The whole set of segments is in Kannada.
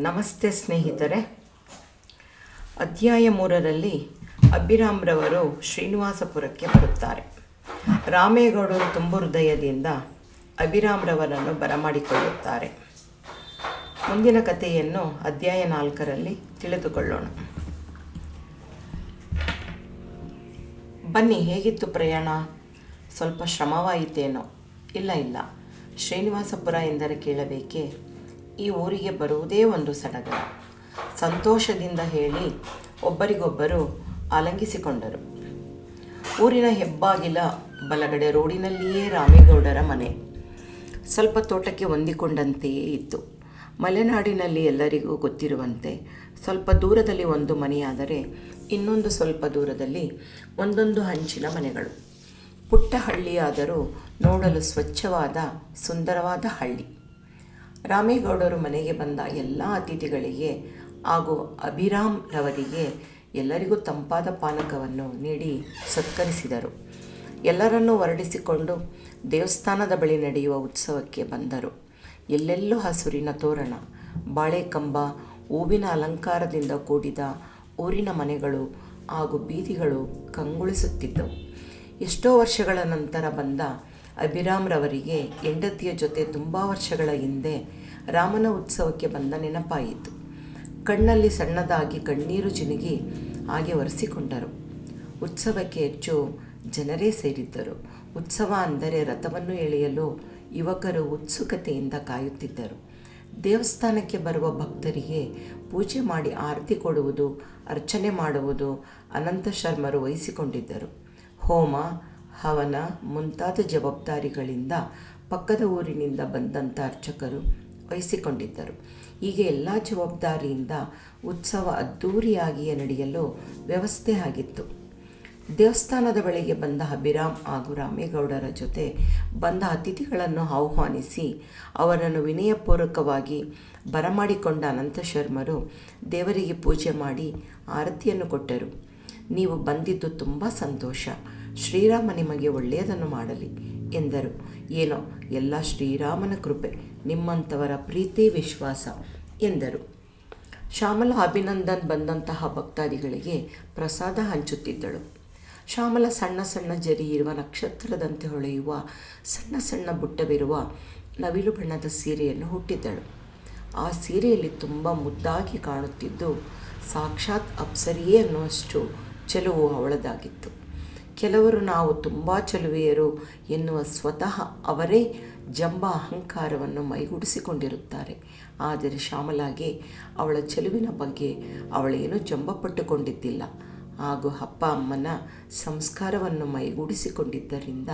ನಮಸ್ತೆ ಸ್ನೇಹಿತರೆ. ಅಧ್ಯಾಯ 3ರಲ್ಲಿ ಅಭಿರಾಮ್ರವರು ಶ್ರೀನಿವಾಸಪುರಕ್ಕೆ ಬರುತ್ತಾರೆ. ರಾಮೇಗೌಡರು ತುಂಬು ಹೃದಯದಿಂದ ಅಭಿರಾಮ್ರವರನ್ನು ಬರಮಾಡಿಕೊಳ್ಳುತ್ತಾರೆ. ಮುಂದಿನ ಕಥೆಯನ್ನು ಅಧ್ಯಾಯ 4ರಲ್ಲಿ ತಿಳಿದುಕೊಳ್ಳೋಣ. ಬನ್ನಿ, ಹೇಗಿತ್ತು ಪ್ರಯಾಣ? ಸ್ವಲ್ಪ ಶ್ರಮವಾಯಿತೇನೋ? ಇಲ್ಲ, ಶ್ರೀನಿವಾಸಪುರ ಎಂದರೆ ಕೇಳಬೇಕೇ? ಈ ಊರಿಗೆ ಬರುವುದೇ ಒಂದು ಸಡಗರ. ಸಂತೋಷದಿಂದ ಹೇಳಿ ಒಬ್ಬರಿಗೊಬ್ಬರು ಆಲಂಗಿಸಿಕೊಂಡರು. ಊರಿನ ಹೆಬ್ಬಾಗಿಲ ಬಲಗಡೆ ರೋಡಿನಲ್ಲಿಯೇ ರಾಮೇಗೌಡರ ಮನೆ. ಸ್ವಲ್ಪ ತೋಟಕ್ಕೆ ಹೊಂದಿಕೊಂಡಂತೆಯೇ ಇತ್ತು. ಮಲೆನಾಡಿನಲ್ಲಿ ಎಲ್ಲರಿಗೂ ಗೊತ್ತಿರುವಂತೆ ಸ್ವಲ್ಪ ದೂರದಲ್ಲಿ ಒಂದು ಮನೆಯಾದರೆ ಇನ್ನೊಂದು ಸ್ವಲ್ಪ ದೂರದಲ್ಲಿ ಒಂದೊಂದು ಹಂಚಿನ ಮನೆಗಳು. ಪುಟ್ಟ ಹಳ್ಳಿಯಾದರೂ ನೋಡಲು ಸ್ವಚ್ಛವಾದ ಸುಂದರವಾದ ಹಳ್ಳಿ. ರಾಮೇಗೌಡರು ಮನೆಗೆ ಬಂದ ಎಲ್ಲ ಅತಿಥಿಗಳಿಗೆ ಹಾಗೂ ಅಭಿರಾಮ್ ರವರಿಗೆ ಎಲ್ಲರಿಗೂ ತಂಪಾದ ಪಾನಕವನ್ನು ನೀಡಿ ಸತ್ಕರಿಸಿದರು. ಎಲ್ಲರನ್ನೂ ಹೊರಡಿಸಿಕೊಂಡು ದೇವಸ್ಥಾನದ ಬಳಿ ನಡೆಯುವ ಉತ್ಸವಕ್ಕೆ ಬಂದರು. ಎಲ್ಲೆಲ್ಲೂ ಹಸುರಿನ ತೋರಣ, ಬಾಳೆಕಂಬ, ಹೂವಿನ ಅಲಂಕಾರದಿಂದ ಕೂಡಿದ ಊರಿನ ಮನೆಗಳು ಹಾಗೂ ಬೀದಿಗಳು ಕಂಗೊಳಿಸುತ್ತಿದ್ದವು. ಎಷ್ಟೋ ವರ್ಷಗಳ ನಂತರ ಬಂದ ಅಭಿರಾಮ್ರವರಿಗೆ ಹೆಂಡತಿಯ ಜೊತೆ ತುಂಬ ವರ್ಷಗಳ ಹಿಂದೆ ರಾಮನ ಉತ್ಸವಕ್ಕೆ ಬಂದ ನೆನಪಾಯಿತು. ಕಣ್ಣಲ್ಲಿ ಸಣ್ಣದಾಗಿ ಕಣ್ಣೀರು ಜಿನುಗಿ ಹಾಗೆ ಒರೆಸಿಕೊಂಡರು. ಉತ್ಸವಕ್ಕೆ ಹೆಚ್ಚು ಜನರೇ ಸೇರಿದ್ದರು. ಉತ್ಸವ ಅಂದರೆ ರಥವನ್ನು ಎಳೆಯಲು ಯುವಕರು ಉತ್ಸುಕತೆಯಿಂದ ಕಾಯುತ್ತಿದ್ದರು. ದೇವಸ್ಥಾನಕ್ಕೆ ಬರುವ ಭಕ್ತರಿಗೆ ಪೂಜೆ ಮಾಡಿ ಆರತಿ ಕೊಡುವುದು, ಅರ್ಚನೆ ಮಾಡುವುದು ಅನಂತ ಶರ್ಮರು ವಹಿಸಿಕೊಂಡಿದ್ದರು. ಹೋಮ ಹವನ ಮುಂತಾದ ಜವಾಬ್ದಾರಿಗಳಿಂದ ಪಕ್ಕದ ಊರಿನಿಂದ ಬಂದಂಥ ಅರ್ಚಕರು ವಹಿಸಿಕೊಂಡಿದ್ದರು. ಹೀಗೆ ಎಲ್ಲ ಜವಾಬ್ದಾರಿಯಿಂದ ಉತ್ಸವ ಅದ್ಧೂರಿಯಾಗಿಯೇ ನಡೆಯಲು ವ್ಯವಸ್ಥೆ ಆಗಿತ್ತು. ದೇವಸ್ಥಾನದ ಬಳಿಗೆ ಬಂದ ಅಭಿರಾಮ್ ಹಾಗೂ ರಾಮೇಗೌಡರ ಜೊತೆ ಬಂದ ಅತಿಥಿಗಳನ್ನು ಆಹ್ವಾನಿಸಿ ಅವರನ್ನು ವಿನಯಪೂರ್ವಕವಾಗಿ ಬರಮಾಡಿಕೊಂಡ ಅನಂತ ಶರ್ಮರು ದೇವರಿಗೆ ಪೂಜೆ ಮಾಡಿ ಆರತಿಯನ್ನು ಕೊಟ್ಟರು. ನೀವು ಬಂದಿದ್ದು ತುಂಬ ಸಂತೋಷ. ಶ್ರೀರಾಮ ನಿಮಗೆ ಒಳ್ಳೆಯದನ್ನು ಮಾಡಲಿ ಎಂದರು. ಏನೋ ಎಲ್ಲ ಶ್ರೀರಾಮನ ಕೃಪೆ, ನಿಮ್ಮಂಥವರ ಪ್ರೀತಿ ವಿಶ್ವಾಸ ಎಂದರು. ಶ್ಯಾಮಲ ಅಭಿನಂದನ್ ಬಂದಂತಹ ಭಕ್ತಾದಿಗಳಿಗೆ ಪ್ರಸಾದ ಹಂಚುತ್ತಿದ್ದಳು. ಶ್ಯಾಮಲ ಸಣ್ಣ ಸಣ್ಣ ಜರಿ ಇರುವ ನಕ್ಷತ್ರದಂತೆ ಹೊಳೆಯುವ ಸಣ್ಣ ಸಣ್ಣ ಬುಟ್ಟವಿರುವ ನವಿಲು ಬಣ್ಣದ ಸೀರೆಯನ್ನು ಹುಟ್ಟಿದ್ದಳು. ಆ ಸೀರೆಯಲ್ಲಿ ತುಂಬ ಮುದ್ದಾಗಿ ಕಾಣುತ್ತಿದ್ದು ಸಾಕ್ಷಾತ್ ಅಪ್ಸರಿಯೇ ಅನ್ನುವಷ್ಟು ಚೆಲುವು ಅವಳದಾಗಿತ್ತು. ಕೆಲವರು ನಾವು ತುಂಬ ಚೆಲುವೆಯರು ಎನ್ನುವ ಸ್ವತಃ ಅವರೇ ಜಂಬ ಅಹಂಕಾರವನ್ನು ಮೈಗೂಡಿಸಿಕೊಂಡಿರುತ್ತಾರೆ. ಆದರೆ ಶ್ಯಾಮಲಾಗೆ ಅವಳ ಚೆಲುವಿನ ಬಗ್ಗೆ ಅವಳೇನೂ ಜಂಬಪಟ್ಟುಕೊಂಡಿದ್ದಿಲ್ಲ ಹಾಗೂ ಅಪ್ಪ ಅಮ್ಮನ ಸಂಸ್ಕಾರವನ್ನು ಮೈಗೂಡಿಸಿಕೊಂಡಿದ್ದರಿಂದ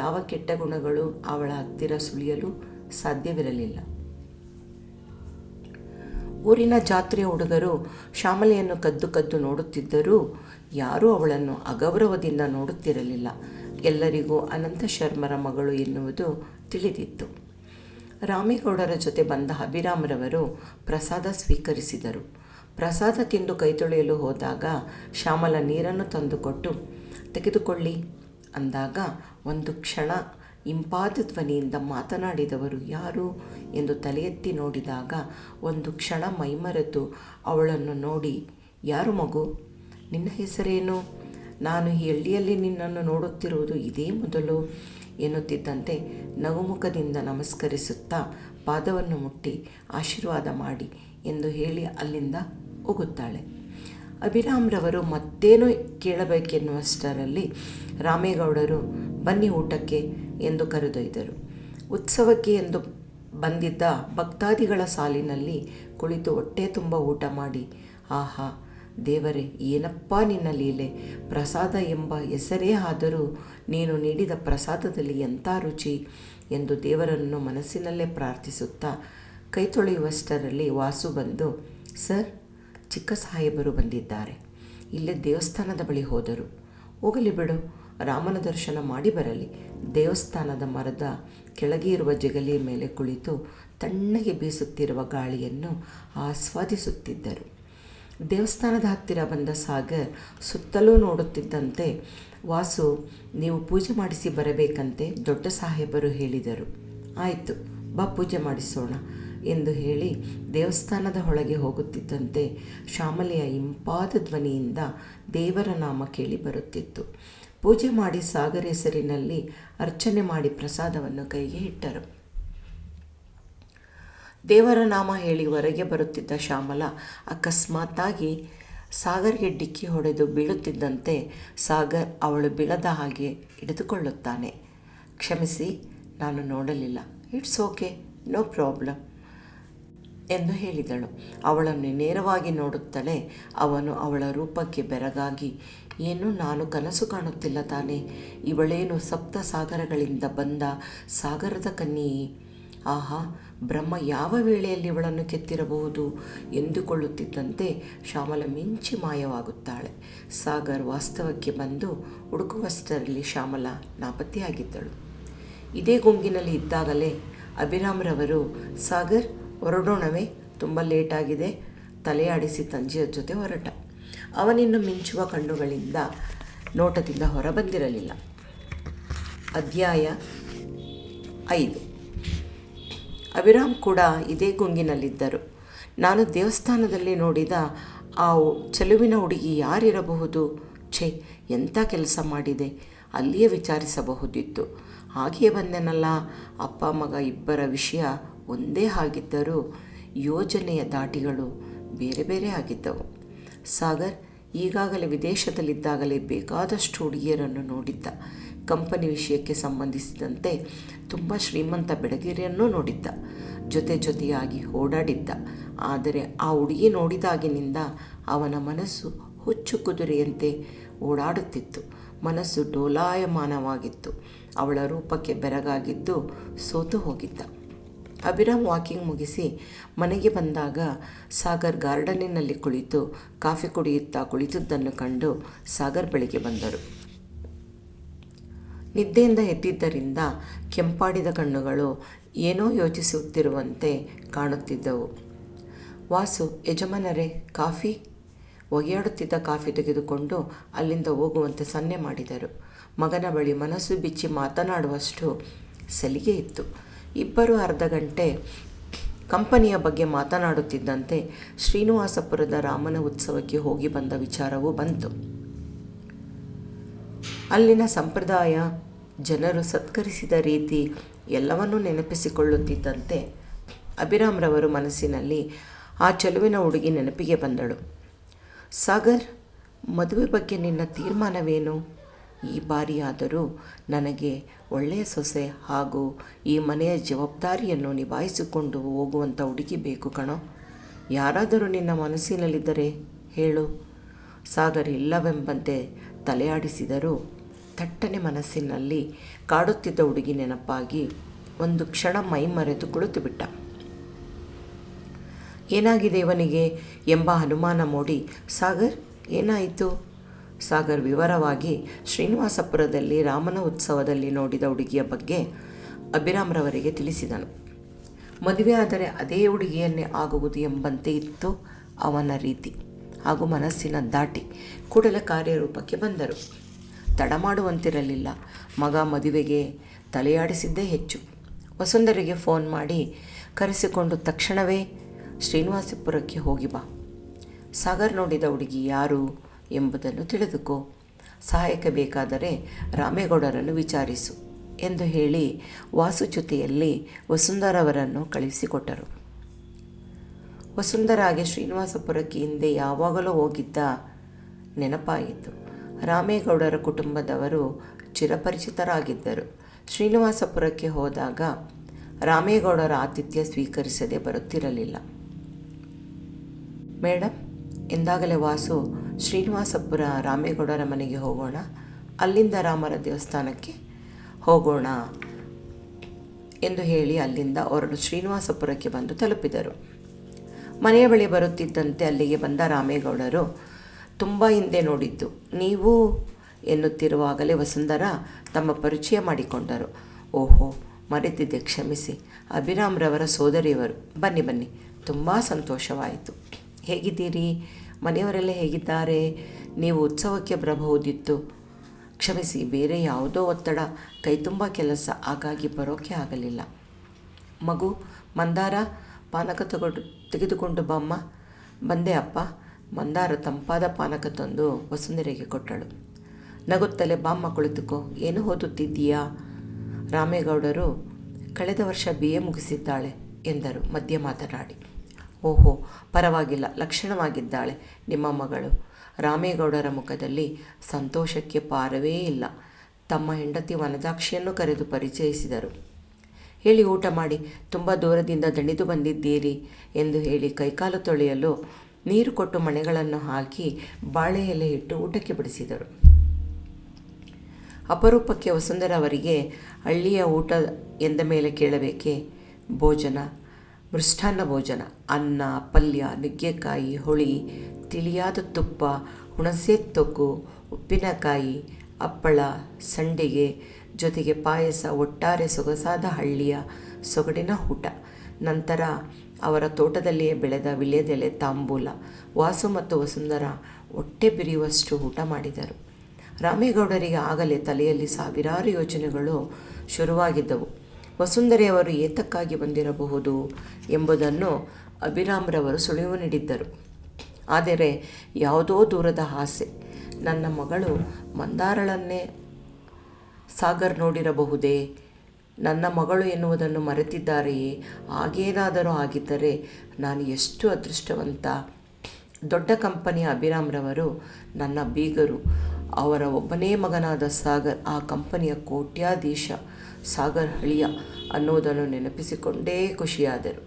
ಯಾವ ಕೆಟ್ಟ ಗುಣಗಳು ಅವಳ ಹತ್ತಿರ ಸುಳಿಯಲು ಸಾಧ್ಯವಿರಲಿಲ್ಲ. ಊರಿನ ಜಾತ್ರೆಯ ಹುಡುಗರು ಶ್ಯಾಮಲೆಯನ್ನು ಕದ್ದು ನೋಡುತ್ತಿದ್ದರೂ ಯಾರೂ ಅವಳನ್ನು ಅಗೌರವದಿಂದ ನೋಡುತ್ತಿರಲಿಲ್ಲ. ಎಲ್ಲರಿಗೂ ಅನಂತ ಶರ್ಮರ ಮಗಳು ಎನ್ನುವುದು ತಿಳಿದಿತ್ತು. ರಾಮೇಗೌಡರ ಜೊತೆ ಬಂದ ಅಭಿರಾಮ್ರವರು ಪ್ರಸಾದ ಸ್ವೀಕರಿಸಿದರು. ಪ್ರಸಾದ ತಿಂದು ಕೈತೊಳೆಯಲು ಹೋದಾಗ ಶ್ಯಾಮಲ ನೀರನ್ನು ತಂದುಕೊಟ್ಟು ತೆಗೆದುಕೊಳ್ಳಿ ಅಂದಾಗ ಒಂದು ಕ್ಷಣ ಇಂಪಾದ ಧ್ವನಿಯಿಂದ ಮಾತನಾಡಿದವರು ಯಾರು ಎಂದು ತಲೆ ಎತ್ತಿ ನೋಡಿದಾಗ ಒಂದು ಕ್ಷಣ ಮೈಮರೆತು ಅವಳನ್ನು ನೋಡಿ, ಯಾರು ಮಗು? ನಿನ್ನ ಹೆಸರೇನು? ನಾನು ಈ ಹಳ್ಳಿಯಲ್ಲಿ ನಿನ್ನನ್ನು ನೋಡುತ್ತಿರುವುದು ಇದೇ ಮೊದಲು ಎನ್ನುತ್ತಿದ್ದಂತೆ ನಗುಮುಖದಿಂದ ನಮಸ್ಕರಿಸುತ್ತಾ ಪಾದವನ್ನು ಮುಟ್ಟಿ ಆಶೀರ್ವಾದ ಮಾಡಿ ಎಂದು ಹೇಳಿ ಅಲ್ಲಿಂದ ಹೋಗುತ್ತಾಳೆ. ಅಭಿರಾಮ್ರವರು ಮತ್ತೇನೋ ಕೇಳಬೇಕೆನ್ನುವಷ್ಟರಲ್ಲಿ ರಾಮೇಗೌಡರು ಬನ್ನಿ ಊಟಕ್ಕೆ ಎಂದು ಕರೆದೊಯ್ದರು. ಉತ್ಸವಕ್ಕೆ ಎಂದು ಬಂದಿದ್ದ ಭಕ್ತಾದಿಗಳ ಸಾಲಿನಲ್ಲಿ ಕುಳಿತು ಹೊಟ್ಟೆ ತುಂಬ ಊಟ ಮಾಡಿ, ಆಹಾ ದೇವರೇ, ಏನಪ್ಪ ನಿನ್ನ ಲೀಲೆ! ಪ್ರಸಾದ ಎಂಬ ಹೆಸರೇ ಆದರೂ ನೀನು ನೀಡಿದ ಪ್ರಸಾದದಲ್ಲಿ ಎಂಥ ರುಚಿ ಎಂದು ದೇವರನ್ನು ಮನಸ್ಸಿನಲ್ಲೇ ಪ್ರಾರ್ಥಿಸುತ್ತಾ ಕೈ ತೊಳೆಯುವಷ್ಟರಲ್ಲಿ ವಾಸು ಬಂದು, ಸರ್, ಚಿಕ್ಕ ಸಾಹೇಬರು ಬಂದಿದ್ದಾರೆ. ಇಲ್ಲೇ ದೇವಸ್ಥಾನದ ಬಳಿ ಹೋದರು. ಹೋಗಲಿ ಬಿಡು, ರಾಮನ ದರ್ಶನ ಮಾಡಿ ಬರಲಿ. ದೇವಸ್ಥಾನದ ಮರದ ಕೆಳಗೆ ಇರುವ ಜಗಲಿಯ ಮೇಲೆ ಕುಳಿತು ತಣ್ಣಗೆ ಬೀಸುತ್ತಿರುವ ಗಾಳಿಯನ್ನು ಆಸ್ವಾದಿಸುತ್ತಿದ್ದರು. ದೇವಸ್ಥಾನದ ಹತ್ತಿರ ಬಂದ ಸಾಗರ್ ಸುತ್ತಲೂ ನೋಡುತ್ತಿದ್ದಂತೆ, ವಾಸು, ನೀವು ಪೂಜೆ ಮಾಡಿಸಿ ಬರಬೇಕಂತೆ ದೊಡ್ಡ ಸಾಹೇಬರು ಹೇಳಿದರು. ಆಯಿತು, ಬಾ ಪೂಜೆ ಮಾಡಿಸೋಣ ಎಂದು ಹೇಳಿ ದೇವಸ್ಥಾನದ ಒಳಗೆ ಹೋಗುತ್ತಿದ್ದಂತೆ ಶ್ಯಾಮಲೆಯ ಇಂಪಾದ ಧ್ವನಿಯಿಂದ ದೇವರ ನಾಮ ಕೇಳಿ ಬರುತ್ತಿತ್ತು. ಪೂಜೆ ಮಾಡಿ ಸಾಗರ್ ಹೆಸರಿನಲ್ಲಿ ಅರ್ಚನೆ ಮಾಡಿ ಪ್ರಸಾದವನ್ನು ಕೈಗೆ ಇಟ್ಟರು. ದೇವರ ನಾಮ ಹೇಳಿ ಹೊರಗೆ ಬರುತ್ತಿದ್ದ ಶ್ಯಾಮಲ ಅಕಸ್ಮಾತ್ತಾಗಿ ಸಾಗರ್ಗೆ ಡಿಕ್ಕಿ ಹೊಡೆದು ಬೀಳುತ್ತಿದ್ದಂತೆ ಸಾಗರ್ ಅವಳು ಬೀಳದ ಹಾಗೆ ಹಿಡಿದುಕೊಳ್ಳುತ್ತಾನೆ. ಕ್ಷಮಿಸಿ, ನಾನು ನೋಡಲಿಲ್ಲ. ಇಟ್ಸ್ ಓಕೆ, ನೋ ಪ್ರಾಬ್ಲಮ್ ಎಂದು ಹೇಳಿದಳು. ಅವಳನ್ನು ನೇರವಾಗಿ ನೋಡುತ್ತಲೇ ಅವನು ಅವಳ ರೂಪಕ್ಕೆ ಬೆರಗಾಗಿ, ಏನು ನಾನು ಕನಸು ಕಾಣುತ್ತಿಲ್ಲ ತಾನೇ? ಇವಳೇನು ಸಪ್ತ ಸಾಗರಗಳಿಂದ ಬಂದ ಸಾಗರದ ಕನ್ಯೆಯೇ? ಆಹಾ, ಬ್ರಹ್ಮ ಯಾವ ವೇಳೆಯಲ್ಲಿ ಇವಳನ್ನು ಕೆತ್ತಿರಬಹುದು ಎಂದುಕೊಳ್ಳುತ್ತಿದ್ದಂತೆ ಶ್ಯಾಮಲ ಮಿಂಚಿ ಮಾಯವಾಗುತ್ತಾಳೆ. ಸಾಗರ್ ವಾಸ್ತವಕ್ಕೆ ಬಂದು ಹುಡುಕುವಷ್ಟರಲ್ಲಿ ಶ್ಯಾಮಲ ನಾಪತ್ತೆಯಾಗಿದ್ದಳು. ಇದೇ ಗುಂಗಿನಲ್ಲಿ ಇದ್ದಾಗಲೇ ಅಭಿರಾಮ್ರವರು, ಸಾಗರ್ ಹೊರಡೋಣವೇ, ತುಂಬ ಲೇಟಾಗಿದೆ, ತಲೆಯಾಡಿಸಿ ತಂಜೆಯ ಜೊತೆ ಹೊರಟ. ಅವನಿನ್ನು ಮಿಂಚುವ ಕಣ್ಣುಗಳಿಂದ ನೋಟದಿಂದ ಹೊರಬಂದಿರಲಿಲ್ಲ. ಅಧ್ಯಾಯ 5. ಅಭಿರಾಮ್ ಕೂಡ ಇದೇ ಗುಂಗಿನಲ್ಲಿದ್ದರು. ನಾನು ದೇವಸ್ಥಾನದಲ್ಲಿ ನೋಡಿದ ಆ ಚೆಲುವಿನ ಹುಡುಗಿ ಯಾರಿರಬಹುದು? ಛೇ, ಎಂಥ ಕೆಲಸ ಮಾಡಿದೆ, ಅಲ್ಲಿಯೇ ವಿಚಾರಿಸಬಹುದಿತ್ತು. ಹಾಗೆಯೇ ಬಂದೆನಲ್ಲ. ಅಪ್ಪ ಮಗ ಇಬ್ಬರ ವಿಷಯ ಒಂದೇ ಆಗಿದ್ದರೂ ಯೋಜನೆಯ ದಾಟಿಗಳು ಬೇರೆ ಬೇರೆ ಆಗಿದ್ದವು. ಸಾಗರ್ ಈಗಾಗಲೇ ವಿದೇಶದಲ್ಲಿದ್ದಾಗಲೇ ಬೇಕಾದಷ್ಟು ಹುಡುಗಿಯರನ್ನು ನೋಡಿದ್ದ. ಕಂಪನಿ ವಿಷಯಕ್ಕೆ ಸಂಬಂಧಿಸಿದಂತೆ ತುಂಬ ಶ್ರೀಮಂತ ಬೆಡಗಿರಿಯನ್ನೂ ನೋಡಿದ್ದ. ಜೊತೆಯಾಗಿ ಓಡಾಡಿದ್ದ. ಆದರೆ ಆ ಹುಡುಗಿ ನೋಡಿದಾಗಿನಿಂದ ಅವನ ಮನಸ್ಸು ಹುಚ್ಚು ಕುದುರೆಯಂತೆ ಓಡಾಡುತ್ತಿತ್ತು. ಮನಸ್ಸು ಡೋಲಾಯಮಾನವಾಗಿತ್ತು. ಅವಳ ರೂಪಕ್ಕೆ ಬೆರಗಾಗಿದ್ದು ಸೋತು ಹೋಗಿದ್ದ. ಅಭಿರಾಮ್ ವಾಕಿಂಗ್ ಮುಗಿಸಿ ಮನೆಗೆ ಬಂದಾಗ ಸಾಗರ್ ಗಾರ್ಡನಿನಲ್ಲಿ ಕುಳಿತು ಕಾಫಿ ಕುಡಿಯುತ್ತಾ ಕುಳಿತದ್ದನ್ನು ಕಂಡು ಸಾಗರ್ ಬಳಿಗೆ ಬಂದರು. ನಿದ್ದೆಯಿಂದ ಎದ್ದಿದ್ದರಿಂದ ಕೆಂಪಾಡಿದ ಕಣ್ಣುಗಳು ಏನೋ ಯೋಚಿಸುತ್ತಿರುವಂತೆ ಕಾಣುತ್ತಿದ್ದವು. ವಾಸು, ಯಜಮಾನರೇ, ಕಾಫಿ? ಒಗೆಯಾಡುತ್ತಿದ್ದ ಕಾಫಿ ತೆಗೆದುಕೊಂಡು ಅಲ್ಲಿಂದ ಹೋಗುವಂತೆ ಸನ್ನೆ ಮಾಡಿದರು. ಮಗನ ಬಳಿ ಮನಸ್ಸು ಬಿಚ್ಚಿ ಮಾತನಾಡುವಷ್ಟು ಸಲಿಗೆ ಇತ್ತು. ಇಬ್ಬರು ಅರ್ಧ ಗಂಟೆ ಕಂಪನಿಯ ಬಗ್ಗೆ ಮಾತನಾಡುತ್ತಿದ್ದಂತೆ ಶ್ರೀನಿವಾಸಪುರದ ರಾಮನ ಉತ್ಸವಕ್ಕೆ ಹೋಗಿ ಬಂದ ವಿಚಾರವೂ ಬಂತು. ಅಲ್ಲಿನ ಸಂಪ್ರದಾಯ, ಜನರು ಸತ್ಕರಿಸಿದ ರೀತಿ ಎಲ್ಲವನ್ನೂ ನೆನಪಿಸಿಕೊಳ್ಳುತ್ತಿದ್ದಂತೆ ಅಭಿರಾಮ್ರವರು ಮನಸ್ಸಿನಲ್ಲಿ ಆ ಚೆಲುವಿನ ಹುಡುಗಿ ನೆನಪಿಗೆ ಬಂದಳು. ಸಾಗರ್, ಮದುವೆ ಬಗ್ಗೆ ನಿನ್ನ ತೀರ್ಮಾನವೇನು? ಈ ಬಾರಿಯಾದರೂ ನನಗೆ ಒಳ್ಳೆಯ ಸೊಸೆ ಹಾಗೂ ಈ ಮನೆಯ ಜವಾಬ್ದಾರಿಯನ್ನು ನಿಭಾಯಿಸಿಕೊಂಡು ಹೋಗುವಂಥ ಹುಡುಗಿ ಬೇಕು ಕಣೋ. ಯಾರಾದರೂ ನಿನ್ನ ಮನಸ್ಸಿನಲ್ಲಿದ್ದರೆ ಹೇಳು. ಸಾಗರ್ ಇಲ್ಲವೆಂಬಂತೆ ತಲೆಯಾಡಿಸಿದರೂ ತಟ್ಟನೆ ಮನಸ್ಸಿನಲ್ಲಿ ಕಾಡುತ್ತಿದ್ದ ಹುಡುಗಿ ನೆನಪಾಗಿ ಒಂದು ಕ್ಷಣ ಮೈ ಮರೆತು ಕುಳಿತುಬಿಟ್ಟ. ಏನಾಗಿದೆ ಇವನಿಗೆ ಎಂಬ ಅನುಮಾನ ಮೂಡಿ, ಸಾಗರ್ ಏನಾಯಿತು? ಸಾಗರ್ ವಿವರವಾಗಿ ಶ್ರೀನಿವಾಸಪುರದಲ್ಲಿ ರಾಮನ ಉತ್ಸವದಲ್ಲಿ ನೋಡಿದ ಹುಡುಗಿಯ ಬಗ್ಗೆ ಅಭಿರಾಮ್ರವರಿಗೆ ತಿಳಿಸಿದನು. ಮದುವೆ ಆದರೆ ಅದೇ ಹುಡುಗಿಯನ್ನೇ ಆಗುವುದು ಎಂಬಂತೆ ಇತ್ತು ಅವನ ರೀತಿ ಹಾಗೂ ಮನಸ್ಸಿನ ದಾಟಿ. ಕೂಡಲೇ ಕಾರ್ಯರೂಪಕ್ಕೆ ಬಂದರು. ತಡ ಮಾಡುವಂತಿರಲಿಲ್ಲ. ಮಗ ಮದುವೆಗೆ ತಲೆಯಾಡಿಸಿದ್ದೇ ಹೆಚ್ಚು. ವಸುಂಧರೆಗೆ ಫೋನ್ ಮಾಡಿ ಕರೆಸಿಕೊಂಡು ತಕ್ಷಣವೇ ಶ್ರೀನಿವಾಸಪುರಕ್ಕೆ ಹೋಗಿ ಬಾ. ಸಾಗರ್ ನೋಡಿದ ಹುಡುಗಿ ಯಾರು ಎಂಬುದನ್ನು ತಿಳಿದುಕೋ. ಸಹಾಯಕ್ಕೆ ಬೇಕಾದರೆ ರಾಮೇಗೌಡರನ್ನು ವಿಚಾರಿಸು ಎಂದು ಹೇಳಿ ವಾಸು ಜೊತೆಯಲ್ಲಿ ವಸುಂಧರವರನ್ನು ಕಳುಹಿಸಿಕೊಟ್ಟರು. ವಸುಂಧರಾಗೆ ಶ್ರೀನಿವಾಸಪುರಕ್ಕೆ ಹಿಂದೆ ಯಾವಾಗಲೂ ಹೋಗಿದ್ದ ನೆನಪಾಯಿತು. ರಾಮೇಗೌಡರ ಕುಟುಂಬದವರು ಚಿರಪರಿಚಿತರಾಗಿದ್ದರು. ಶ್ರೀನಿವಾಸಪುರಕ್ಕೆ ಹೋದಾಗ ರಾಮೇಗೌಡರ ಆತಿಥ್ಯ ಸ್ವೀಕರಿಸದೆ ಬರುತ್ತಿರಲಿಲ್ಲ. ಮೇಡಮ್ ಎಂದಾಗಲೇ ವಾಸು, ಶ್ರೀನಿವಾಸಪುರ ರಾಮೇಗೌಡರ ಮನೆಗೆ ಹೋಗೋಣ, ಅಲ್ಲಿಂದ ರಾಮರ ದೇವಸ್ಥಾನಕ್ಕೆ ಹೋಗೋಣ ಎಂದು ಹೇಳಿ ಅಲ್ಲಿಂದ ಹೊರಡು ಶ್ರೀನಿವಾಸಪುರಕ್ಕೆ ಬಂದು ತಲುಪಿದರು. ಮನೆಯ ಬಳಿ ಬರುತ್ತಿದ್ದಂತೆ ಅಲ್ಲಿಗೆ ಬಂದ ರಾಮೇಗೌಡರು, ತುಂಬ ಹಿಂದೆ ನೋಡಿದ್ದು ನೀವು ಎನ್ನುತ್ತಿರುವಾಗಲೇ ವಸುಂಧರ ತಮ್ಮ ಪರಿಚಯ ಮಾಡಿಕೊಂಡರು. ಓಹೋ, ಮರೆತಿದ್ದೆ, ಕ್ಷಮಿಸಿ. ಅಭಿರಾಮ್ರವರ ಸೋದರಿಯವರು. ಬನ್ನಿ ಬನ್ನಿ, ತುಂಬ ಸಂತೋಷವಾಯಿತು. ಹೇಗಿದ್ದೀರಿ? ಮನೆಯವರೆಲ್ಲ ಹೇಗಿದ್ದಾರೆ? ನೀವು ಉತ್ಸವಕ್ಕೆ ಬರಬಹುದಿತ್ತು. ಕ್ಷಮಿಸಿ, ಬೇರೆ ಯಾವುದೋ ಒತ್ತಡ, ಕೈ ತುಂಬ ಕೆಲಸ, ಹಾಗಾಗಿ ಬರೋಕ್ಕೆ ಆಗಲಿಲ್ಲ. ಮಗು ಮಂದಾರ ಪಾನಕ ತೆಗೆದುಕೊಂಡು ಬಾಮ್ಮ. ಬಂದೆ ಅಪ್ಪ. ಮಂದಾರ ತಂಪಾದ ಪಾನಕ ತಂದು ವಸುಂಧರೆಗೆ ಕೊಟ್ಟಳು. ನಗುತ್ತಲೇ ಬಾಮ್ಮ ಕುಳಿತುಕೋ. ಏನು ಓದುತ್ತಿದ್ದೀಯಾ? ರಾಮೇಗೌಡರು ಕಳೆದ ವರ್ಷ BA ಮುಗಿಸಿದ್ದಾಳೆ ಎಂದರು ಮಧ್ಯೆ ಮಾತನಾಡಿ. ಓಹೋ, ಪರವಾಗಿಲ್ಲ, ಲಕ್ಷಣವಾಗಿದ್ದಾಳೆ ನಿಮ್ಮ ಮಗಳು. ರಾಮೇಗೌಡರ ಮುಖದಲ್ಲಿ ಸಂತೋಷಕ್ಕೆ ಪಾರವೇ ಇಲ್ಲ. ತಮ್ಮ ಹೆಂಡತಿ ವನಜಾಕ್ಷಿಯನ್ನು ಕರೆದು ಪರಿಚಯಿಸಿದರು. ಹೇಳಿ, ಊಟ ಮಾಡಿ, ತುಂಬ ದೂರದಿಂದ ದಣಿದು ಬಂದಿದ್ದೀರಿ ಎಂದು ಹೇಳಿ ಕೈಕಾಲು ತೊಳೆಯಲು ನೀರು ಕೊಟ್ಟು ಮಣೆಗಳನ್ನು ಹಾಕಿ ಬಾಳೆ ಎಲೆ ಇಟ್ಟು ಊಟಕ್ಕೆ ಬಡಿಸಿದರು. ಅಪರೂಪಕ್ಕೆ ವಸುಂಧರ ಅವರಿಗೆ ಹಳ್ಳಿಯ ಊಟ ಎಂದ ಮೇಲೆ ಕೇಳಬೇಕೆ? ಭೋಜನ, ಮೃಷ್ಟಾನ್ನ ಭೋಜನ, ಅನ್ನ, ಪಲ್ಯ, ನುಗ್ಗೆಕಾಯಿ, ಹುಳಿ, ತಿಳಿಯಾದ ತುಪ್ಪ, ಹುಣಸೆ ತೊಕ್ಕು, ಉಪ್ಪಿನಕಾಯಿ, ಹಪ್ಪಳ, ಸಂಡಿಗೆ, ಜೊತೆಗೆ ಪಾಯಸ, ಒಟ್ಟಾರೆ ಸೊಗಸಾದ ಹಳ್ಳಿಯ ಸೊಗಡಿನ ಊಟ. ನಂತರ ಅವರ ತೋಟದಲ್ಲಿಯೇ ಬೆಳೆದ ವಿಳ್ಯದೆಲೆ ತಾಂಬೂಲ. ವಾಸು ಮತ್ತು ವಸುಂಧರ ಹೊಟ್ಟೆ ಬಿರಿಯುವಷ್ಟು ಊಟ ಮಾಡಿದರು. ರಾಮೇಗೌಡರಿಗೆ ಆಗಲೇ ತಲೆಯಲ್ಲಿ ಸಾವಿರಾರು ಯೋಚನೆಗಳು ಶುರುವಾಗಿದ್ದವು. ವಸುಂಧರೆಯವರು ಏತಕ್ಕಾಗಿ ಬಂದಿರಬಹುದು ಎಂಬುದನ್ನು ಅಭಿರಾಮ್ರವರು ಸುಳಿವು ನೀಡಿದ್ದರು. ಆದರೆ ಯಾವುದೋ ದೂರದ ಆಸೆ. ನನ್ನ ಮಗಳು ಮಂದಾರಳನ್ನೇ ಸಾಗರ್ ನೋಡಿರಬಹುದೇ? ನನ್ನ ಮಗಳು ಎನ್ನುವುದನ್ನು ಮರೆತಿದ್ದಾರೆಯೇ? ಹಾಗೇನಾದರೂ ಆಗಿದ್ದರೆ ನಾನು ಎಷ್ಟು ಅದೃಷ್ಟವಂತ. ದೊಡ್ಡ ಕಂಪನಿಯ ಅಭಿರಾಮ್ರವರು ನನ್ನ ಬೀಗರು. ಅವರ ಒಬ್ಬನೇ ಮಗನಾದ ಸಾಗರ್ ಆ ಕಂಪನಿಯ ಕೋಟ್ಯಾಧೀಶ. ಸಾಗರ್ ಹಳಿಯ ಅನ್ನುವುದನ್ನು ನೆನಪಿಸಿಕೊಂಡೇ ಖುಷಿಯಾದರು.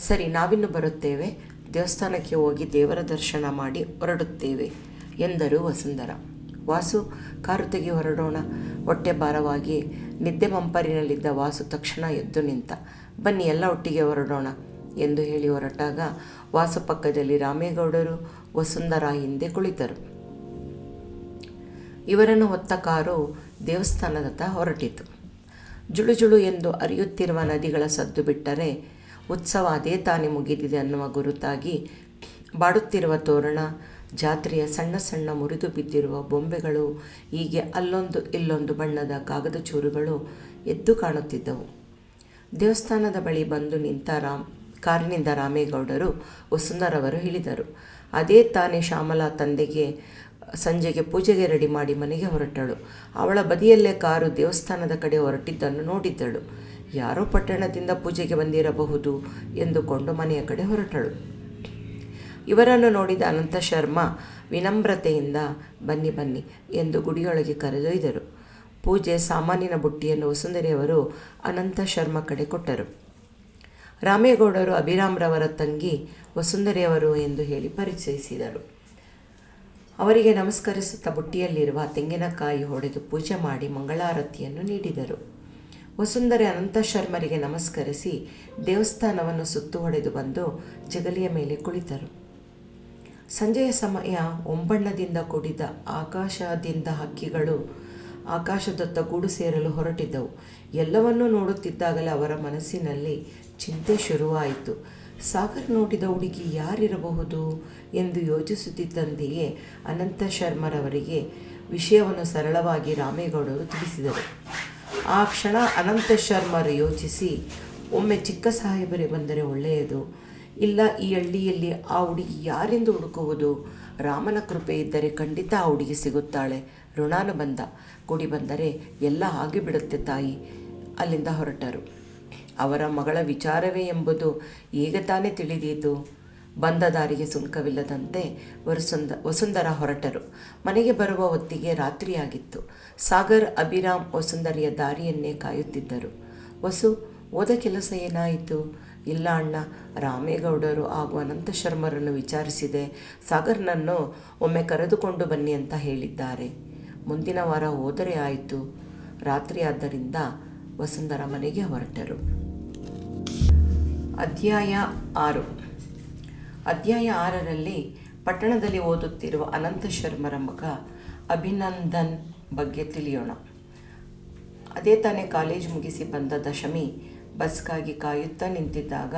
ಸರಿ, ನಾವಿನ್ನು ಬರುತ್ತೇವೆ. ದೇವಸ್ಥಾನಕ್ಕೆ ಹೋಗಿ ದೇವರ ದರ್ಶನ ಮಾಡಿ ಹೊರಡುತ್ತೇವೆ ಎಂದರು ವಸುಂಧರ. ವಾಸು, ಕಾರು ತೆಗಿ, ಹೊರಡೋಣ. ಹೊಟ್ಟೆ ಭಾರವಾಗಿ ನಿದ್ದೆ ಮಂಪರಿನಲ್ಲಿದ್ದ ವಾಸು ತಕ್ಷಣ ಎದ್ದು ನಿಂತ. ಬನ್ನಿ, ಎಲ್ಲ ಒಟ್ಟಿಗೆ ಹೊರಡೋಣ ಎಂದು ಹೇಳಿ ಹೊರಟಾಗ ವಾಸು ಪಕ್ಕದಲ್ಲಿ ರಾಮೇಗೌಡರು, ವಸುಂಧರ ಹಿಂದೆ ಕುಳಿತರು. ಇವರನ್ನು ಹೊತ್ತ ಕಾರು ದೇವಸ್ಥಾನದತ್ತ ಹೊರಟಿತು. ಜುಳುಜುಳು ಎಂದು ಹರಿಯುತ್ತಿರುವ ನದಿಗಳ ಸದ್ದು ಬಿಟ್ಟರೆ ಉತ್ಸವ ಅದೇ ತಾನೇ ಮುಗಿದಿದೆ ಅನ್ನುವ ಗುರುತಾಗಿ ಬಾಡುತ್ತಿರುವ ತೋರಣ, ಜಾತ್ರೆಯ ಸಣ್ಣ ಸಣ್ಣ ಮುರಿದು ಬಿದ್ದಿರುವ ಬೊಂಬೆಗಳು, ಹೀಗೆ ಅಲ್ಲೊಂದು ಇಲ್ಲೊಂದು ಬಣ್ಣದ ಕಾಗದ ಚೂರುಗಳು ಎದ್ದು ಕಾಣುತ್ತಿದ್ದವು. ದೇವಸ್ಥಾನದ ಬಳಿ ಬಂದು ನಿಂತ ಕಾರಿನಿಂದ ರಾಮೇಗೌಡರು, ವಸುಂಧರವರು ಇಳಿದರು. ಅದೇ ತಾನೇ ಶ್ಯಾಮಲಾ ತಂದೆಗೆ ಸಂಜೆಗೆ ಪೂಜೆಗೆ ರೆಡಿ ಮಾಡಿ ಮನೆಗೆ ಹೊರಟಳು. ಅವಳ ಬದಿಯಲ್ಲೇ ಕಾರು ದೇವಸ್ಥಾನದ ಕಡೆ ಹೊರಟಿದ್ದನ್ನು ನೋಡಿದ್ದಳು. ಯಾರೋ ಪಟ್ಟಣದಿಂದ ಪೂಜೆಗೆ ಬಂದಿರಬಹುದು ಎಂದುಕೊಂಡು ಮನೆಯ ಕಡೆ ಹೊರಟಳು. ಇವರನ್ನು ನೋಡಿದ ಅನಂತ ಶರ್ಮ ವಿನಮ್ರತೆಯಿಂದ ಬನ್ನಿ ಬನ್ನಿ ಎಂದು ಗುಡಿಯೊಳಗೆ ಕರೆದೊಯ್ದರು. ಪೂಜೆ ಸಾಮಾನಿನ ಬುಟ್ಟಿಯನ್ನು ವಸುಂಧರೆಯವರು ಅನಂತ ಶರ್ಮ ಕಡೆ ಕೊಟ್ಟರು. ರಾಮೇಗೌಡರು ಅಭಿರಾಮ್ರವರ ತಂಗಿ ವಸುಂಧರೆಯವರು ಎಂದು ಹೇಳಿ ಪರಿಚಯಿಸಿದರು. ಅವರಿಗೆ ನಮಸ್ಕರಿಸುತ್ತಾ ಬುಟ್ಟಿಯಲ್ಲಿರುವ ತೆಂಗಿನಕಾಯಿ ಹೊಡೆದು ಪೂಜೆ ಮಾಡಿ ಮಂಗಳಾರತಿಯನ್ನು ನೀಡಿದರು. ವಸುಂಧರೆ ಅನಂತ ಶರ್ಮರಿಗೆ ನಮಸ್ಕರಿಸಿ ದೇವಸ್ಥಾನವನ್ನು ಸುತ್ತು ಹೊಡೆದು ಬಂದು ಜಗಲಿಯ ಮೇಲೆ ಕುಳಿತರು. ಸಂಜೆಯ ಸಮಯ. ಒಂಬಣ್ಣದಿಂದ ಕೂಡಿದ ಆಕಾಶದಿಂದ ಹಕ್ಕಿಗಳು ಆಕಾಶದತ್ತ ಗೂಡು ಸೇರಲು ಹೊರಟಿದ್ದವು. ಎಲ್ಲವನ್ನೂ ನೋಡುತ್ತಿದ್ದಾಗಲೇ ಅವರ ಮನಸ್ಸಿನಲ್ಲಿ ಚಿಂತೆ ಶುರುವಾಯಿತು. ಸಾಗರ್ ನೋಡಿದ ಹುಡುಗಿ ಯಾರಿರಬಹುದು ಎಂದು ಯೋಚಿಸುತ್ತಿದ್ದಂತೆಯೇ ಅನಂತ ಶರ್ಮರವರಿಗೆ ವಿಷಯವನ್ನು ಸರಳವಾಗಿ ರಾಮೇಗೌಡರು ತಿಳಿಸಿದರು. ಆ ಕ್ಷಣ ಅನಂತ ಶರ್ಮರು ಯೋಚಿಸಿ, ಒಮ್ಮೆ ಚಿಕ್ಕ ಸಾಹೇಬರೇ ಬಂದರೆ ಒಳ್ಳೆಯದು. ಇಲ್ಲ, ಈ ಹಳ್ಳಿಯಲ್ಲಿ ಆ ಹುಡುಗಿ ಯಾರೆಂದು ಹುಡುಕುವುದು? ರಾಮನ ಕೃಪೆ ಇದ್ದರೆ ಖಂಡಿತ ಆ ಹುಡುಗಿ ಸಿಗುತ್ತಾಳೆ. ಋಣಾನುಬಂಧ ಕೂಡಿ ಬಂದರೆ ಎಲ್ಲ ಹಾಗೆ ಬಿಡುತ್ತೆ ತಾಯಿ. ಅಲ್ಲಿಂದ ಹೊರಟರು. ಅವರ ಮಗಳ ವಿಚಾರವೇ ಎಂಬುದು ಈಗ ತಾನೇ ತಿಳಿದೀತು. ಬಂದ ದಾರಿಗೆ ಸುಂಕವಿಲ್ಲದಂತೆ ವಸುಂಧರ ಹೊರಟರು. ಮನೆಗೆ ಬರುವ ಹೊತ್ತಿಗೆ ರಾತ್ರಿಯಾಗಿತ್ತು. ಸಾಗರ್, ಅಭಿರಾಮ್ ವಸುಂಧರೆಯ ದಾರಿಯನ್ನೇ ಕಾಯುತ್ತಿದ್ದರು. ವಸು, ಹೋದ ಕೆಲಸ ಏನಾಯಿತು? ಇಲ್ಲ ಅಣ್ಣ, ರಾಮೇಗೌಡರು ಹಾಗೂ ಅನಂತ ಶರ್ಮರನ್ನು ವಿಚಾರಿಸಿದೆ. ಸಾಗರ್ನನ್ನು ಒಮ್ಮೆ ಕರೆದುಕೊಂಡು ಬನ್ನಿ ಅಂತ ಹೇಳಿದ್ದಾರೆ. ಮುಂದಿನ ವಾರ ಹೋದರೆ ಆಯಿತು. ರಾತ್ರಿಯಾದ್ದರಿಂದ ವಸುಂಧರ ಮನೆಗೆ ಹೊರಟರು. ಅಧ್ಯಾಯ 6. ಅಧ್ಯಾಯ 6ರಲ್ಲಿ ಪಟ್ಟಣದಲ್ಲಿ ಓದುತ್ತಿರುವ ಅನಂತ ಶರ್ಮರ ಮಗ ಅಭಿನಂದನ್ ಬಗ್ಗೆ ತಿಳಿಯೋಣ. ಅದೇ ತಾನೇ ಕಾಲೇಜ್ ಮುಗಿಸಿ ಬಂದ ದಶಮಿ ಬಸ್ಗಾಗಿ ಕಾಯುತ್ತಾ ನಿಂತಿದ್ದಾಗ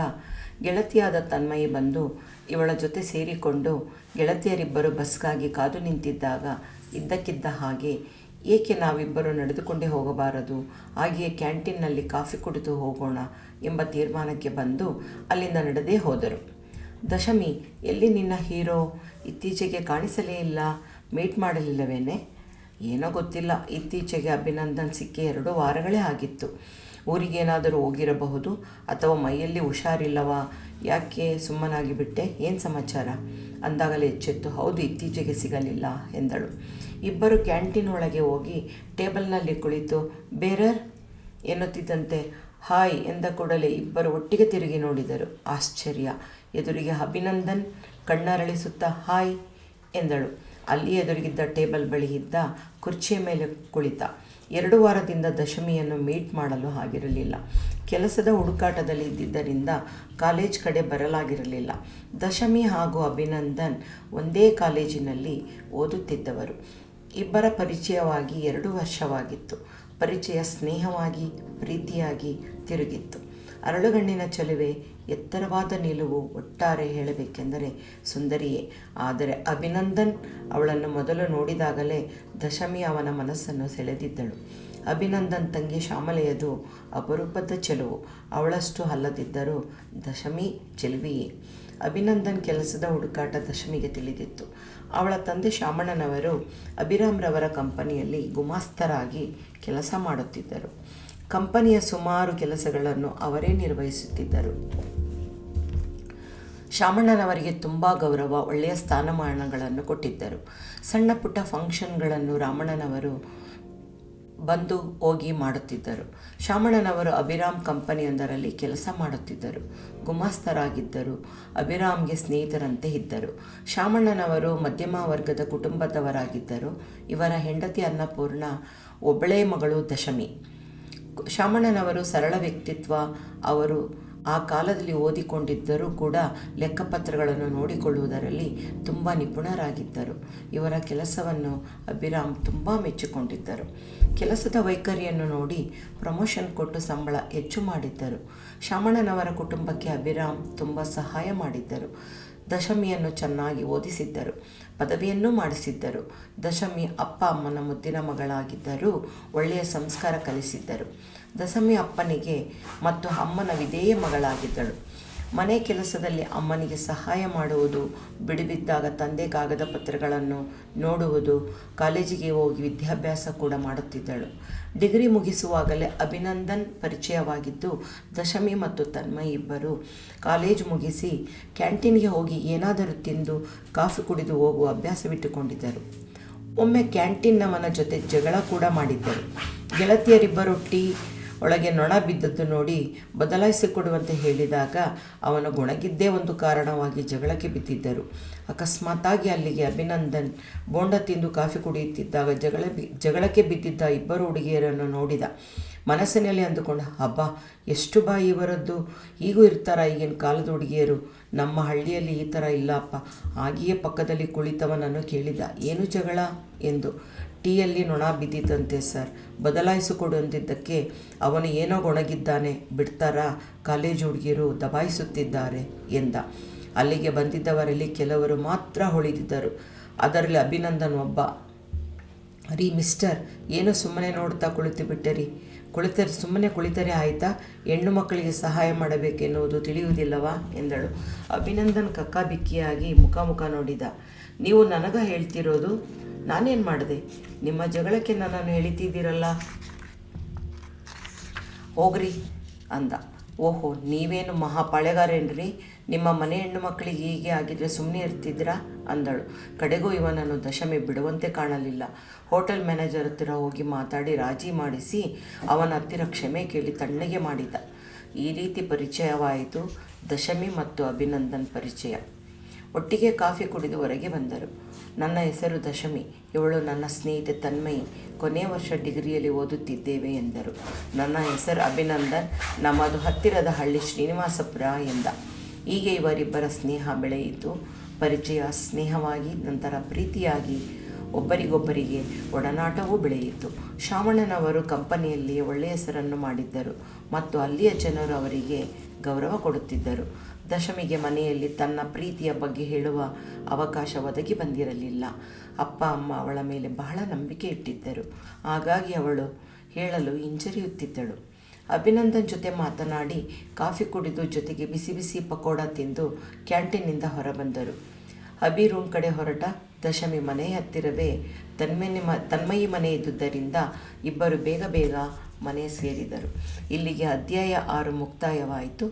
ಗೆಳತಿಯಾದ ತನ್ಮಯಿ ಬಂದು ಇವಳ ಜೊತೆ ಸೇರಿಕೊಂಡು ಗೆಳತಿಯರಿಬ್ಬರು ಬಸ್ಗಾಗಿ ಕಾದು ನಿಂತಿದ್ದಾಗ ಇದ್ದಕ್ಕಿದ್ದ ಹಾಗೆ ಏಕೆ ನಾವಿಬ್ಬರು ನಡೆದುಕೊಂಡೇ ಹೋಗಬಾರದು, ಹಾಗೆಯೇ ಕ್ಯಾಂಟೀನ್ನಲ್ಲಿ ಕಾಫಿ ಕುಡಿದು ಹೋಗೋಣ ಎಂಬ ತೀರ್ಮಾನಕ್ಕೆ ಬಂದು ಅಲ್ಲಿಂದ ನಡೆದೇ ಹೋದರು. ದಶಮಿ, ಎಲ್ಲಿ ನಿನ್ನ ಹೀರೋ? ಇತ್ತೀಚೆಗೆ ಕಾಣಿಸಲೇ ಇಲ್ಲ, ಮೀಟ್ ಮಾಡಲಿಲ್ಲವೇನೆ? ಏನೋ ಗೊತ್ತಿಲ್ಲ, ಇತ್ತೀಚೆಗೆ ಅಭಿನಂದನ್ ಸಿಕ್ಕಿ 2 ವಾರಗಳೇ ಆಗಿತ್ತು. ಊರಿಗೇನಾದರೂ ಹೋಗಿರಬಹುದು, ಅಥವಾ ಮೈಯಲ್ಲಿ ಹುಷಾರಿಲ್ಲವಾ? ಯಾಕೆ ಸುಮ್ಮನಾಗಿ ಬಿಟ್ಟೆ? ಏನು ಸಮಾಚಾರ ಅಂದಾಗಲೇ ಎಚ್ಚೆತ್ತು, ಹೌದು, ಇತ್ತೀಚೆಗೆ ಸಿಗಲಿಲ್ಲ ಎಂದಳು. ಇಬ್ಬರು ಕ್ಯಾಂಟೀನ್ ಒಳಗೆ ಹೋಗಿ ಟೇಬಲ್ನಲ್ಲಿ ಕುಳಿತು ಬೇರರ್ ಎನ್ನುತ್ತಿದ್ದಂತೆ ಹಾಯ್ ಎಂದ ಕೂಡಲೇ ಇಬ್ಬರು ಒಟ್ಟಿಗೆ ತಿರುಗಿ ನೋಡಿದರು. ಆಶ್ಚರ್ಯ. ಎದುರಿಗೆ ಅಭಿನಂದನ್ ಕಣ್ಣರಳಿಸುತ್ತಾ ಹಾಯ್ ಎಂದಳು. ಅಲ್ಲಿ ಎದುರಿಗಿದ್ದ ಟೇಬಲ್ ಬಳಿ ಇದ್ದ ಕುರ್ಚಿಯ ಮೇಲೆ ಕುಳಿತ. 2 ವಾರದಿಂದ ದಶಮಿಯನ್ನು ಮೀಟ್ ಮಾಡಲು ಆಗಿರಲಿಲ್ಲ. ಕೆಲಸದ ಹುಡುಕಾಟದಲ್ಲಿ ಇದ್ದಿದ್ದರಿಂದ ಕಾಲೇಜ್ ಕಡೆ ಬರಲಾಗಿರಲಿಲ್ಲ. ದಶಮಿ ಹಾಗೂ ಅಭಿನಂದನ್ ಒಂದೇ ಕಾಲೇಜಿನಲ್ಲಿ ಓದುತ್ತಿದ್ದವರು. ಇಬ್ಬರ ಪರಿಚಯವಾಗಿ 2 ವರ್ಷವಾಗಿತ್ತು. ಪರಿಚಯ ಸ್ನೇಹವಾಗಿ, ಪ್ರೀತಿಯಾಗಿ ತಿರುಗಿತ್ತು. ಅರಳುಗಣ್ಣಿನ ಚೆಲುವೆ, ಎತ್ತರವಾದ ನಿಲುವು, ಒಟ್ಟಾರೆ ಹೇಳಬೇಕೆಂದರೆ ಸುಂದರಿಯೇ. ಆದರೆ ಅಭಿನಂದನ್ ಅವಳನ್ನು ಮೊದಲು ನೋಡಿದಾಗಲೇ ದಶಮಿ ಅವನ ಮನಸ್ಸನ್ನು ಸೆಳೆದಿದ್ದಳು. ಅಭಿನಂದನ್ ತಂಗಿ ಶ್ಯಾಮಲೆಯದು ಅಪರೂಪದ ಚೆಲುವು. ಅವಳಷ್ಟು ಅಲ್ಲದಿದ್ದರೂ ದಶಮಿ ಚೆಲುವೆಯೇ. ಅಭಿನಂದನ್ ಕೆಲಸದ ಹುಡುಕಾಟ ದಶಮಿಗೆ ತಿಳಿದಿತ್ತು. ಅವಳ ತಂದೆ ಶಾಮಣ್ಣನವರು ಅಭಿರಾಮ್ರವರ ಕಂಪನಿಯಲ್ಲಿ ಗುಮಾಸ್ತರಾಗಿ ಕೆಲಸ ಮಾಡುತ್ತಿದ್ದರು. ಕಂಪನಿಯ ಸುಮಾರು ಕೆಲಸಗಳನ್ನು ಅವರೇ ನಿರ್ವಹಿಸುತ್ತಿದ್ದರು. ಶಾಮಣ್ಣನವರಿಗೆ ತುಂಬ ಗೌರವ, ಒಳ್ಳೆಯ ಸ್ಥಾನಮಾನಗಳನ್ನು ಕೊಟ್ಟಿದ್ದರು. ಸಣ್ಣ ಪುಟ್ಟ ಫಂಕ್ಷನ್ಗಳನ್ನು ರಾಮಣ್ಣನವರು ಬಂದು ಹೋಗಿ ಮಾಡುತ್ತಿದ್ದರು. ಶಾಮಣ್ಣನವರು ಅಭಿರಾಮ್ ಕಂಪನಿಯೊಂದರಲ್ಲಿ ಕೆಲಸ ಮಾಡುತ್ತಿದ್ದರು. ಗುಮಾಸ್ತರಾಗಿದ್ದರು. ಅಭಿರಾಮ್ಗೆ ಸ್ನೇಹಿತರಂತೆ ಇದ್ದರು. ಶಾಮಣ್ಣನವರು ಮಧ್ಯಮ ವರ್ಗದ ಕುಟುಂಬದವರಾಗಿದ್ದರು. ಇವರ ಹೆಂಡತಿ ಅನ್ನಪೂರ್ಣ, ಒಬ್ಬಳೇ ಮಗಳು ದಶಮಿ. ಶಾಮಣ್ಣನವರು ಸರಳ ವ್ಯಕ್ತಿತ್ವ. ಅವರು ಆ ಕಾಲದಲ್ಲಿ ಓದಿಕೊಂಡಿದ್ದರೂ ಕೂಡ ಲೆಕ್ಕಪತ್ರಗಳನ್ನು ನೋಡಿಕೊಳ್ಳುವುದರಲ್ಲಿ ತುಂಬ ನಿಪುಣರಾಗಿದ್ದರು. ಇವರ ಕೆಲಸವನ್ನು ಅಭಿರಾಮ್ ತುಂಬ ಮೆಚ್ಚಿಕೊಂಡಿದ್ದರು. ಕೆಲಸದ ವೈಖರಿಯನ್ನು ನೋಡಿ ಪ್ರಮೋಷನ್ ಕೊಟ್ಟು ಸಂಬಳ ಹೆಚ್ಚು ಮಾಡಿದ್ದರು. ಶಾಮಣ್ಣನವರ ಕುಟುಂಬಕ್ಕೆ ಅಭಿರಾಮ್ ತುಂಬ ಸಹಾಯ ಮಾಡಿದ್ದರು. ದಶಮಿಯನ್ನು ಚೆನ್ನಾಗಿ ಓದಿಸಿದ್ದರು. ಪದವಿಯನ್ನೂ ಮಾಡಿಸಿದ್ದರು. ದಶಮಿ ಅಪ್ಪ ಅಮ್ಮನ ಮುದ್ದಿನ ಮಗಳಾಗಿದ್ದರೂ ಒಳ್ಳೆಯ ಸಂಸ್ಕಾರ ಕಲಿಸಿದ್ದರು. ದಶಮಿ ಅಪ್ಪನಿಗೆ ಮತ್ತು ಅಮ್ಮನ ವಿಧೇಯ ಮಗಳಾಗಿದ್ದಳು. ಮನೆ ಕೆಲಸದಲ್ಲಿ ಅಮ್ಮನಿಗೆ ಸಹಾಯ ಮಾಡುವುದು, ಬಿಡುವಿದ್ದಾಗ ತಂದೆ ಕಾಗದ ಪತ್ರಗಳನ್ನು ನೋಡುವುದು, ಕಾಲೇಜಿಗೆ ಹೋಗಿ ವಿದ್ಯಾಭ್ಯಾಸ ಕೂಡ ಮಾಡುತ್ತಿದ್ದಳು. ಡಿಗ್ರಿ ಮುಗಿಸುವಾಗಲೇ ಅಭಿನಂದನ್ ಪರಿಚಯವಾಗಿದ್ದು ದಶಮಿ ಮತ್ತು ತನ್ಮಯ್ ಇಬ್ಬರು ಕಾಲೇಜು ಮುಗಿಸಿ ಕ್ಯಾಂಟೀನ್ಗೆ ಹೋಗಿ ಏನಾದರೂ ತಿಂದು ಕಾಫಿ ಕುಡಿದು ಹೋಗುವ ಅಭ್ಯಾಸವಿಟ್ಟುಕೊಂಡಿದ್ದರು. ಒಮ್ಮೆ ಕ್ಯಾಂಟೀನ್ನವನ ಜೊತೆ ಜಗಳ ಕೂಡ ಮಾಡಿದ್ದರು. ಗೆಳತಿಯರಿಬ್ಬರು ಟೀ ಒಳಗೆ ನೊಣ ಬಿದ್ದದ್ದು ನೋಡಿ ಬದಲಾಯಿಸಿಕೊಡುವಂತೆ ಹೇಳಿದಾಗ ಅವನು ಗೊಣಗಿದ್ದೇ ಒಂದು ಕಾರಣವಾಗಿ ಜಗಳಕ್ಕೆ ಬಿದ್ದಿದ್ದರು. ಅಕಸ್ಮಾತಾಗಿ ಅಲ್ಲಿಗೆ ಅಭಿನಂದನ್ ಬೋಂಡ ತಿಂದು ಕಾಫಿ ಕುಡಿಯುತ್ತಿದ್ದಾಗ ಜಗಳಕ್ಕೆ ಬಿದ್ದಿದ್ದ ಇಬ್ಬರು ಹುಡುಗಿಯರನ್ನು ನೋಡಿದ. ಮನಸ್ಸಿನಲ್ಲಿ ಅಂದುಕೊಂಡ, ಹಬ್ಬ ಎಷ್ಟು ಬಾಯಿ ಇವರದ್ದು, ಹೀಗೂ ಇರ್ತಾರ ಈಗಿನ ಕಾಲದ ಹುಡುಗಿಯರು, ನಮ್ಮ ಹಳ್ಳಿಯಲ್ಲಿ ಈ ಥರ ಇಲ್ಲಪ್ಪ. ಹಾಗೆಯೇ ಪಕ್ಕದಲ್ಲಿ ಕುಳಿತವನನ್ನು ಕೇಳಿದ, ಏನು ಜಗಳ ಎಂದು. ಟೀಯಲ್ಲಿ ನೊಣ ಬಿದ್ದಿದ್ದಂತೆ ಸರ್, ಬದಲಾಯಿಸಿಕೊಡು ಅಂದಿದ್ದಕ್ಕೆ ಅವನು ಏನೋ ಗೊಣಗಿದ್ದಾನೆ, ಬಿಡ್ತಾರಾ, ಕಾಲೇಜು ಹುಡುಗಿಯರು ದಬಾಯಿಸುತ್ತಿದ್ದಾರೆ ಎಂದ. ಅಲ್ಲಿಗೆ ಬಂದಿದ್ದವರಲ್ಲಿ ಕೆಲವರು ಮಾತ್ರ ಹೊಳಿದಿದ್ದರು. ಅದರಲ್ಲಿ ಅಭಿನಂದನ್ ಒಬ್ಬ. ರೀ ಮಿಸ್ಟರ್, ಏನು ಸುಮ್ಮನೆ ನೋಡ್ತಾ ಕುಳಿತುಬಿಟ್ಟರಿ? ಸುಮ್ಮನೆ ಕುಳಿತರೆ ಆಯಿತಾ? ಹೆಣ್ಣು ಮಕ್ಕಳಿಗೆ ಸಹಾಯ ಮಾಡಬೇಕೆನ್ನುವುದು ತಿಳಿಯುವುದಿಲ್ಲವಾ ಎಂದಳು. ಅಭಿನಂದನ್ ಕಕ್ಕಾಬಿಕ್ಕಿಯಾಗಿ ಮುಖ ನೋಡಿದ. ನೀವು ನನಗ ಹೇಳ್ತಿರೋದು? ನಾನೇನು ಮಾಡಿದೆ? ನಿಮ್ಮ ಜಗಳಕ್ಕೆ ನನ್ನನ್ನು ಎಳಿತಿದ್ದೀರಲ್ಲ, ಹೋಗ್ರಿ ಅಂದ. ಓಹೋ, ನೀವೇನು ಮಹಾಪಾಳೆಗಾರೇನ್ರಿ? ನಿಮ್ಮ ಮನೆ ಹೆಣ್ಣು ಮಕ್ಕಳಿಗೆ ಹೀಗೆ ಆಗಿದ್ರೆ ಸುಮ್ಮನೆ ಇರ್ತಿದ್ರಾ ಅಂದಳು. ಕಡೆಗೂ ಇವನನ್ನು ದಶಮಿ ಬಿಡುವಂತೆ ಕಾಣಲಿಲ್ಲ. ಹೋಟೆಲ್ ಮ್ಯಾನೇಜರ್ ಹತ್ತಿರ ಹೋಗಿ ಮಾತಾಡಿ ರಾಜಿ ಮಾಡಿಸಿ ಅವನ ಹತ್ತಿರ ಕ್ಷಮೆ ಕೇಳಿ ತಣ್ಣಗೆ ಮಾಡಿದ. ಈ ರೀತಿ ಪರಿಚಯವಾಯಿತು ದಶಮಿ ಮತ್ತು ಅಭಿನಂದನ್ ಪರಿಚಯ. ಒಟ್ಟಿಗೆ ಕಾಫಿ ಕುಡಿದು ಹೊರಗೆ ಬಂದರು. ನನ್ನ ಹೆಸರು ದಶಮಿ, ಇವಳು ನನ್ನ ಸ್ನೇಹಿತೆ ತನ್ಮಯಿ, ಕೊನೆಯ ವರ್ಷ ಡಿಗ್ರಿಯಲ್ಲಿ ಓದುತ್ತಿದ್ದೇವೆ ಎಂದರು. ನನ್ನ ಹೆಸರು ಅಭಿನಂದನ್, ನಮ್ಮದು ಹತ್ತಿರದ ಹಳ್ಳಿ ಶ್ರೀನಿವಾಸಪುರ ಎಂದ. ಹೀಗೆ ಇವರಿಬ್ಬರ ಸ್ನೇಹ ಬೆಳೆಯಿತು. ಪರಿಚಯ ಸ್ನೇಹವಾಗಿ ನಂತರ ಪ್ರೀತಿಯಾಗಿ ಒಬ್ಬರಿಗೊಬ್ಬರಿಗೆ ಒಡನಾಟವೂ ಬೆಳೆಯಿತು. ಶಾಮಣ್ಣನವರು ಕಂಪನಿಯಲ್ಲಿ ಒಳ್ಳೆಯ ಹೆಸರನ್ನು ಮಾಡಿದ್ದರು ಮತ್ತು ಅಲ್ಲಿಯ ಜನರು ಅವರಿಗೆ ಗೌರವ ಕೊಡುತ್ತಿದ್ದರು. ದಶಮಿಗೆ ಮನೆಯಲ್ಲಿ ತನ್ನ ಪ್ರೀತಿಯ ಬಗ್ಗೆ ಹೇಳುವ ಅವಕಾಶ ಒದಗಿ ಬಂದಿರಲಿಲ್ಲ. ಅಪ್ಪ ಅಮ್ಮ ಅವಳ ಮೇಲೆ ಬಹಳ ನಂಬಿಕೆ ಇಟ್ಟಿದ್ದರು. ಹಾಗಾಗಿ ಅವಳು ಹೇಳಲು ಹಿಂಜರಿಯುತ್ತಿದ್ದಳು. ಅಭಿನಂದನ್ ಜೊತೆ ಮಾತನಾಡಿ ಕಾಫಿ ಕುಡಿದು ಜೊತೆಗೆ ಬಿಸಿ ಬಿಸಿ ಪಕೋಡ ತಿಂದು ಕ್ಯಾಂಟೀನಿಂದ ಹೊರಬಂದರು. ಅಭಿ ರೂಮ್ ಕಡೆ ಹೊರಟ ದಶಮಿ ಮನೆ ಹತ್ತಿರವೇ ತನ್ಮಯಿ ಮನೆ ಇದ್ದುದರಿಂದ ಇಬ್ಬರು ಬೇಗ ಬೇಗ ಮನೆ ಸೇರಿದರು. ಇಲ್ಲಿಗೆ ಅಧ್ಯಾಯ 6 ಮುಕ್ತಾಯವಾಯಿತು.